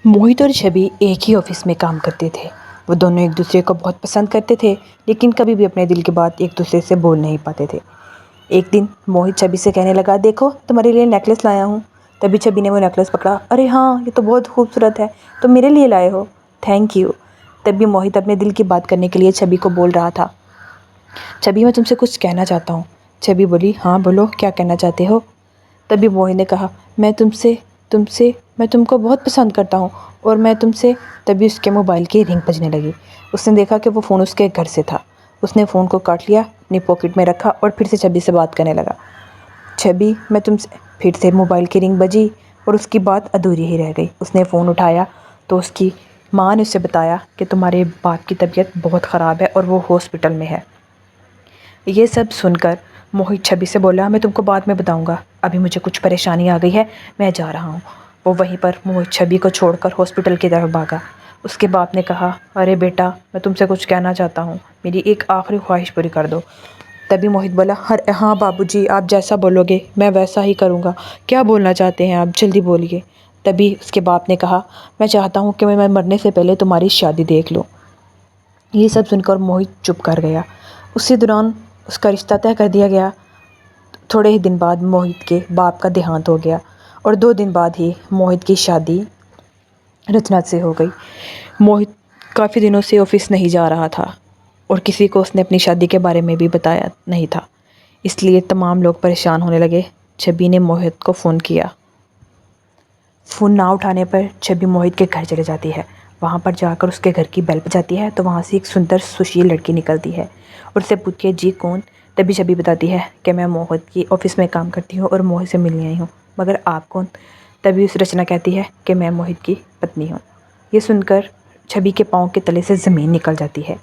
मोहित और छवि एक ही ऑफिस में काम करते थे। वो दोनों एक दूसरे को बहुत पसंद करते थे, लेकिन कभी भी अपने दिल की बात एक दूसरे से बोल नहीं पाते थे। एक दिन मोहित छवि से कहने लगा, देखो तुम्हारे लिए नेकलेस लाया हूँ। तभी छवि ने वो नेकलेस पकड़ा। अरे हाँ, ये तो बहुत खूबसूरत है, तो मेरे लिए लाए हो? Thank you. तभी मोहित अपने दिल की बात करने के लिए छवि को बोल रहा था। छवि, मैं तुमसे कुछ कहना चाहता हूँ। छवि बोली, हाँ बोलो, क्या कहना चाहते हो? तभी मोहित ने कहा, मैं तुमसे तुमसे मैं तुमको बहुत पसंद करता हूँ और मैं तुमसे। तभी उसके मोबाइल की रिंग बजने लगी। उसने देखा कि वो फ़ोन उसके घर से था। उसने फ़ोन को काट लिया, अपनी पॉकेट में रखा और फिर से छवि से बात करने लगा। छवि, मैं तुमसे। फिर से मोबाइल की रिंग बजी और उसकी बात अधूरी ही रह गई। उसने फ़ोन उठाया तो उसकी माँ ने उसे बताया कि तुम्हारे बाप की तबीयत बहुत ख़राब है और वो हॉस्पिटल में है। ये सब सुनकर मोहित छवि से बोला, मैं तुमको बाद में बताऊंगा, अभी मुझे कुछ परेशानी आ गई है, मैं जा रहा हूँ। वो वहीं पर मोहित छवि को छोड़कर हॉस्पिटल की तरफ भागा। उसके बाप ने कहा, अरे बेटा, मैं तुमसे कुछ कहना चाहता हूँ, मेरी एक आखिरी ख्वाहिश पूरी कर दो। तभी मोहित बोला, हर हाँ बाबूजी, आप जैसा बोलोगे मैं वैसा ही करूँगा। क्या बोलना चाहते हैं आप, जल्दी बोलिए। तभी उसके बाप ने कहा, मैं चाहता हूँ कि मैं मरने से पहले तुम्हारी शादी देख लूँ। ये सब सुनकर मोहित चुप कर गया। उसी दौरान उसका रिश्ता तय कर दिया गया। थोड़े ही दिन बाद मोहित के बाप का देहांत हो गया और 2 दिन बाद ही मोहित की शादी रचना से हो गई। मोहित काफ़ी दिनों से ऑफिस नहीं जा रहा था और किसी को उसने अपनी शादी के बारे में भी बताया नहीं था, इसलिए तमाम लोग परेशान होने लगे। छवि ने मोहित को फ़ोन किया। फ़ोन ना उठाने पर छवि मोहित के घर चले जाती है। वहाँ पर जाकर उसके घर की बेल बजाती है तो वहाँ से एक सुंदर सुशील लड़की निकलती है और उससे पूछती है, जी कौन? तभी छवि बताती है कि मैं मोहित की ऑफ़िस में काम करती हूँ और मोहित से मिलने आई हूँ, मगर आप कौन? तभी उस रचना कहती है कि मैं मोहित की पत्नी हूँ। ये सुनकर छवि के पाँव के तले से ज़मीन निकल जाती है।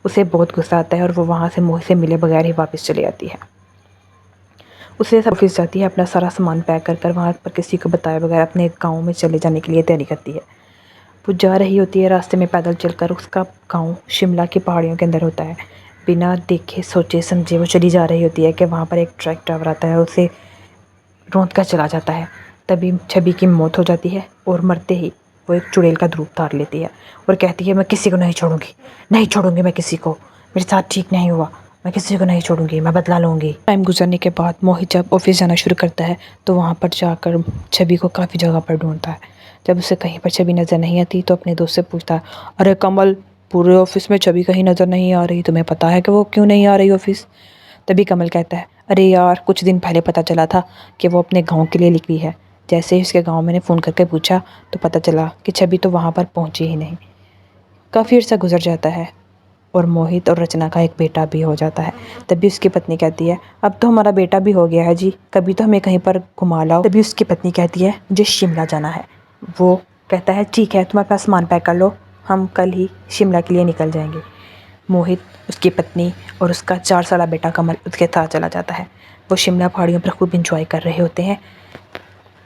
उसे बहुत गुस्सा आता है और वो वहाँ से मोहित से मिले बगैर ही वापस चली आती है। उसे सब ऑफिस जाती है, अपना सारा सामान पैक कर कर वहाँ पर किसी को बताए बगैर अपने गांव में चले जाने के लिए तैयारी करती है। वो जा रही होती है, रास्ते में पैदल चलकर। उसका गांव शिमला की पहाड़ियों के अंदर होता है। बिना देखे सोचे समझे वो चली जा रही होती है कि वहाँ पर एक ट्रक ड्राइवर आता है, उसे रौंद कर चला जाता है। तभी छवि की मौत हो जाती है और मरते ही वो एक चुड़ैल का रूप धार लेती है और कहती है, मैं किसी को नहीं छोड़ूंगी, नहीं छोड़ूंगी मैं किसी को, मेरे साथ ठीक नहीं हुआ, मैं किसी को नहीं छोड़ूंगी, मैं बदला लूँगी। टाइम गुजरने के बाद मोहित जब ऑफिस जाना शुरू करता है तो वहाँ पर जाकर छवि को काफ़ी जगह पर ढूंढता है। जब उसे कहीं पर छवि नज़र नहीं आती तो अपने दोस्त से पूछता है, अरे कमल, पूरे ऑफिस में छवि कहीं नज़र नहीं आ रही, तुम्हें पता है कि वो क्यों नहीं आ रही ऑफिस? तभी कमल कहता है, अरे यार, कुछ दिन पहले पता चला था कि वो अपने गांव के लिए निकली है। जैसे ही उसके गांव मैंने फ़ोन करके पूछा तो पता चला कि छवि तो वहाँ पर पहुँची ही नहीं। काफ़ी अर्सा गुजर जाता है और मोहित और रचना का एक बेटा भी हो जाता है। तभी उसकी पत्नी कहती है, अब तो हमारा बेटा भी हो गया है जी, कभी तो हमें कहीं पर घुमा लाओ। तभी उसकी पत्नी कहती है, मुझे शिमला जाना है। वो कहता है, ठीक है, तुम अपना सामान पैक कर लो, हम कल ही शिमला के लिए निकल जाएंगे। मोहित, उसकी पत्नी और उसका 4 साल बेटा कमल उसके साथ चला जाता है। वो शिमला पहाड़ियों पर खूब इंजॉय कर रहे होते हैं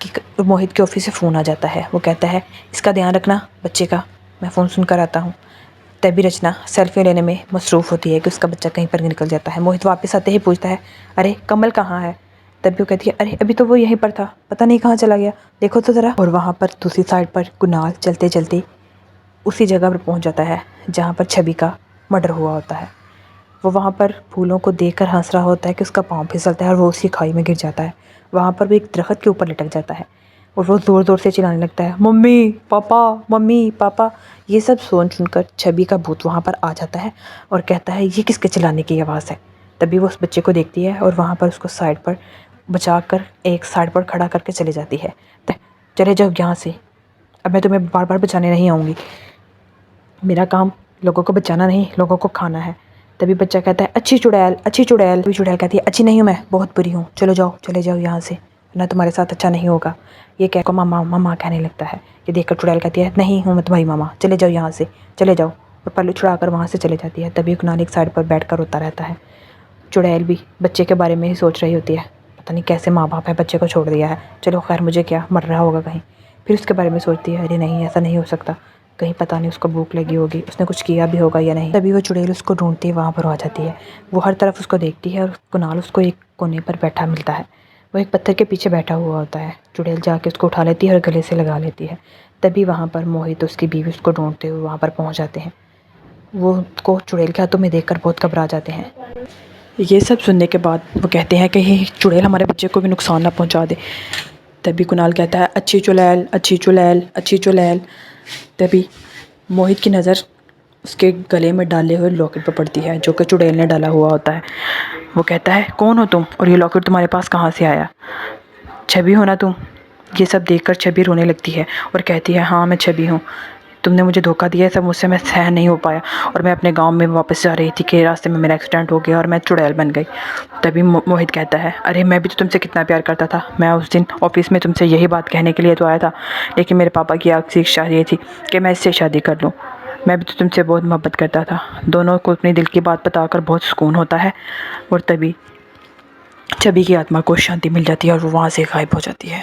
कि मोहित के ऑफिस से फ़ोन आ जाता है। वो कहता है, इसका ध्यान रखना बच्चे का, मैं फ़ोन सुनकर आता हूँ। तभी रचना सेल्फी लेने में मसरूफ़ होती है कि उसका बच्चा कहीं पर निकल जाता है। मोहित वापस आते ही पूछता है, अरे कमल कहाँ है? तभी वो कहती है, अरे अभी तो वो यहीं पर था, पता नहीं कहाँ चला गया, देखो तो ज़रा। और वहाँ पर दूसरी साइड पर कुणाल चलते चलते उसी जगह पर पहुँच जाता है जहाँ पर छवि का मर्डर हुआ होता है। वो वहाँ पर फूलों को देखकर हंस रहा होता है कि उसका पाँव फिसलता है और वो उसी खाई में गिर जाता है। वहाँ पर वो एक दरख्त के ऊपर लटक जाता है और वो ज़ोर ज़ोर से चिल्लाने लगता है, मम्मी पापा, मम्मी पापा। ये सब सुनकर छवि का भूत वहाँ पर आ जाता है और कहता है, ये किसके चिल्लाने की आवाज़ है? तभी वो उस बच्चे को देखती है और वहाँ पर उसको साइड पर बचा कर एक साइड पर खड़ा करके चली जाती है। चले जाओ यहाँ से, अब मैं तुम्हें बार बार बचाने नहीं आऊँगी, मेरा काम लोगों को बचाना नहीं, लोगों को खाना है। तभी बच्चा कहता है, अच्छी चुड़ैल, अच्छी चुड़ैल। तभी चुड़ैल कहती है, अच्छी नहीं हूँ मैं, बहुत बुरी हूँ, चलो जाओ, चले जाओ यहाँ से, ना तुम्हारे साथ अच्छा नहीं होगा। ये कह को मामा मामा कहने लगता है। ये देखकर चुड़ैल कहती है, नहीं हूँ मैं तुम्हारी मामा, चले जाओ यहाँ से, चले जाओ। और पल्लू छुड़ाकर वहाँ से चले जाती है। तभी कुणाल एक साइड पर बैठ कर रोता रहता है। चुड़ैल भी बच्चे के बारे में ही सोच रही होती है, पता नहीं कैसे माँ बाप है, बच्चे को छोड़ दिया है, चलो खैर मुझे क्या, मर रहा होगा कहीं। फिर उसके बारे में सोचती है, अरे नहीं, ऐसा नहीं हो सकता, कहीं पता नहीं उसको भूख लगी होगी, उसने कुछ किया भी होगा या नहीं। तभी वो चुड़ैल उसको ढूंढती वहाँ पर आ जाती है। वो हर तरफ उसको देखती है और कुणाल उसको एक कोने पर बैठा मिलता है। वो एक पत्थर के पीछे बैठा हुआ होता है। चुड़ैल जाके उसको उठा लेती है और गले से लगा लेती है। तभी वहाँ पर मोहित उसकी बीवी उसको ढूंढते हुए वहाँ पर पहुँच जाते हैं। वो उसको चुड़ैल के हाथों में देखकर बहुत घबरा जाते हैं। ये सब सुनने के बाद वो कहते हैं कि ये चुड़ैल हमारे बच्चे को भी नुकसान ना पहुँचा दे। तभी कुणाल कहता है अच्छी चुड़ैल, अच्छी चुड़ैल, अच्छी चुड़ैल। तभी मोहित की नज़र उसके गले में डाले हुए लॉकेट पर पड़ती है जो कि चुड़ैल ने डाला हुआ होता है। वो कहता है कौन हो तुम और ये लॉकेट तुम्हारे पास कहाँ से आया? छवि हो ना तुम? ये सब देखकर छवि रोने लगती है और कहती है हाँ मैं छवि हूँ, तुमने मुझे धोखा दिया, सब मुझसे मैं सहन नहीं हो पाया और मैं अपने गांव में वापस जा रही थी कि रास्ते में मेरा एक्सीडेंट हो गया और मैं चुड़ैल बन गई। तभी मोहित कहता है अरे मैं भी तो तुमसे कितना प्यार करता था, मैं उस दिन ऑफिस में तुमसे यही बात कहने के लिए तो आया था, लेकिन मेरे पापा की आखिरी इच्छा ये थी कि मैं इससे शादी कर लूँ। मैं भी तो तुमसे बहुत मोहब्बत करता था। दोनों को अपने दिल की बात बताकर बहुत सुकून होता है और तभी छवि की आत्मा को शांति मिल जाती है और वो वहाँ से गायब हो जाती है।